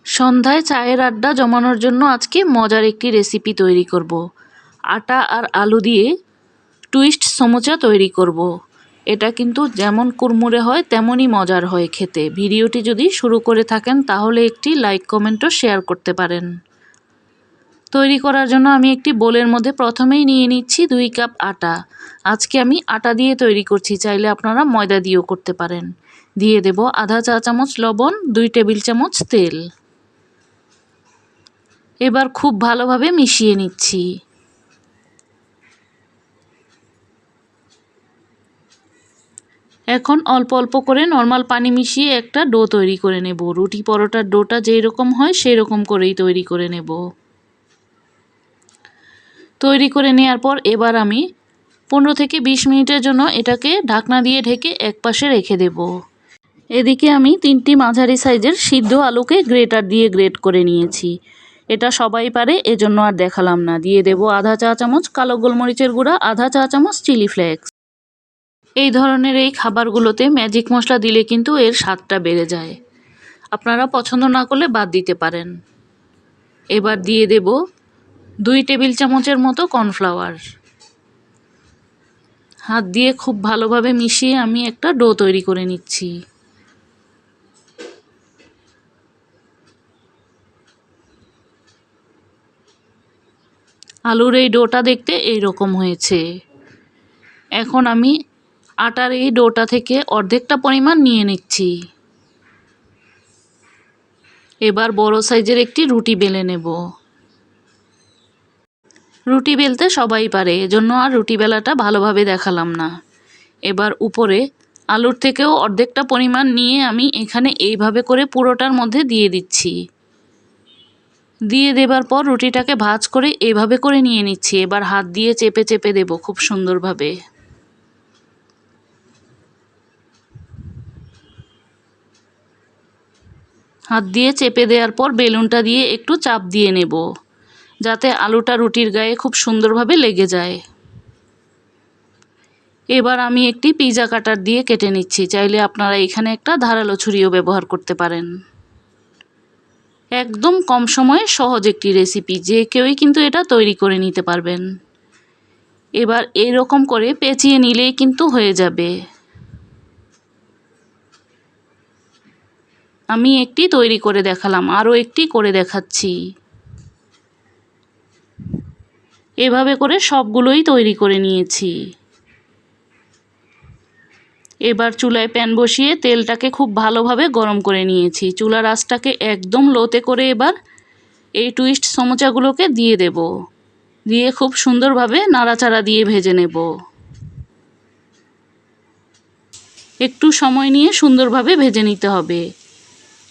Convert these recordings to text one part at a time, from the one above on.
সন্ধ্যায় চায়ের আড্ডা জমানোর জন্য আজকে মজার একটি রেসিপি তৈরি করব। আটা আর আলু দিয়ে টুইস্ট সমোচা তৈরি করব। এটা কিন্তু যেমন কুড়মুড়ে হয় তেমনই মজার হয় খেতে। ভিডিওটি যদি শুরু করে থাকেন তাহলে একটি লাইক কমেন্টও শেয়ার করতে পারেন। তৈরি করার জন্য আমি একটি বোলের মধ্যে প্রথমেই নিয়ে নিচ্ছি 2 কাপ আটা। আজকে আমি আটা দিয়ে তৈরি করছি, চাইলে আপনারা ময়দা দিয়েও করতে পারেন। দিয়ে দেব আধা চা চামচ লবণ, 2 টেবিল চামচ তেল। এবার খুব ভালোভাবে মিশিয়ে নিচ্ছি। এখন অল্প অল্প করে নর্মাল পানি মিশিয়ে একটা ডো তৈরি করে নেব। রুটি পরোটার ডোটা যেই রকম হয় সেই রকম করেই তৈরি করে নেব। তৈরি করে নেওয়ার পর এবার আমি 15 থেকে 20 মিনিটের জন্য এটাকে ঢাকনা দিয়ে ঢেকে একপাশে রেখে দেব। এদিকে আমি 3টি মাঝারি সাইজের সিদ্ধ আলুকে গ্রেটার দিয়ে গ্রেট করে নিয়েছি। এটা সবাই পারে, এজন্য আর দেখালাম না। দিয়ে দেব আধা চা চামচ কালো গোলমরিচের গুঁড়া, আধা চা চামচ চিলি ফ্লেক্স। এই ধরনের এই খাবারগুলোতে ম্যাজিক মশলা দিলে কিন্তু এর স্বাদটা বেড়ে যায়। আপনারা পছন্দ না করলে বাদ দিতে পারেন। এবার দিয়ে দেব 2 টেবিল চামচের মতো কর্নফ্লাওয়ার। হাত দিয়ে খুব ভালোভাবে মিশিয়ে আমি একটা ডো তৈরি করে নিচ্ছি। আলুর এই ডোটা দেখতে এই রকম হয়েছে। এখন আমি আটার এই ডোটা থেকে অর্ধেকটা পরিমাণ নিয়ে নিচ্ছি। এবার বড় সাইজের একটি রুটি বেলে নেব। রুটি বেলতে সবাই পারে, এজন্য আর রুটি বেলাটা ভালোভাবে দেখালাম না। এবার উপরে আলুর থেকেও অর্ধেকটা পরিমাণ নিয়ে আমি এখানে এইভাবে করে পুরোটার মধ্যে দিয়ে দিচ্ছি। দিয়ে দেবার পর রুটিটাকে ভাঁজ করে এভাবে করে নিয়ে নিচ্ছি। এবার হাত দিয়ে চেপে চেপে দেব খুব সুন্দরভাবে। হাত দিয়ে চেপে দেওয়ার পর বেলুনটা দিয়ে একটু চাপ দিয়ে নেব, যাতে আলুটা রুটির গায়ে খুব সুন্দরভাবে লেগে যায়। এবার আমি একটি পিৎজা কাটার দিয়ে কেটে নিচ্ছি। চাইলে আপনারা এখানে একটা ধারালো ছুরিও ব্যবহার করতে পারেন। একদম কম সময়ে সহজ একটি রেসিপি, যে কেউই কিন্তু এটা তৈরি করে নিতে পারবেন। এবার এইরকম করে পেঁচিয়ে নিলেই কিন্তু হয়ে যাবে। আমি একটি তৈরি করে দেখালাম, আরও একটি করে দেখাচ্ছি। এভাবে করে সবগুলোই তৈরি করে নিয়েছি। এবার চুলায় প্যান বসিয়ে তেলটাকে খুব ভালোভাবে গরম করে নিয়েছি। চুলার আঁচটাকে একদম লোতে করে এবার এই টুইস্ট সমোচাগুলোকে দিয়ে দেব। দিয়ে খুব সুন্দরভাবে নাড়াচাড়া দিয়ে ভেজে নেব। একটু সময় নিয়ে সুন্দরভাবে ভেজে নিতে হবে।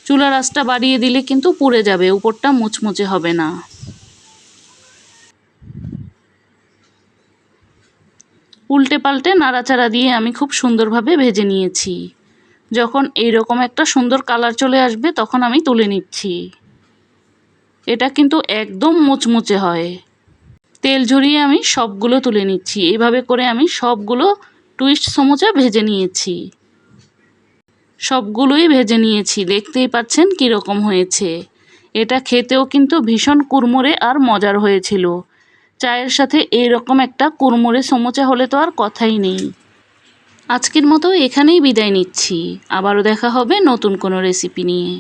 চুলার আঁচটা বাড়িয়ে দিলে কিন্তু পুড়ে যাবে, উপরটা মুচমুচে হবে না। উল্টে পাল্টে নাড়াচাড়া দিয়ে আমি খুব সুন্দরভাবে ভেজে নিয়েছি। যখন এইরকম একটা সুন্দর কালার চলে আসবে তখন আমি তুলে নিচ্ছি। এটা কিন্তু একদম মুচমুচে হয়। তেল ঝরিয়ে আমি সবগুলো তুলে নিচ্ছি। এভাবে করে আমি সবগুলো টুইস্ট সমোচা ভেজে নিয়েছি। সবগুলোই ভেজে নিয়েছি, দেখতেই পাচ্ছেন কীরকম হয়েছে। এটা খেতেও কিন্তু ভীষণ কুড়মুড়ে আর মজার হয়েছিল। চায়ের সাথে এইরকম একটা কুড়মুড়ে সমোচা হলে তো আর কথাই নেই। আজকের মতো এখানেই বিদায় নিচ্ছি। আবারও দেখা হবে নতুন কোনো রেসিপি নিয়ে।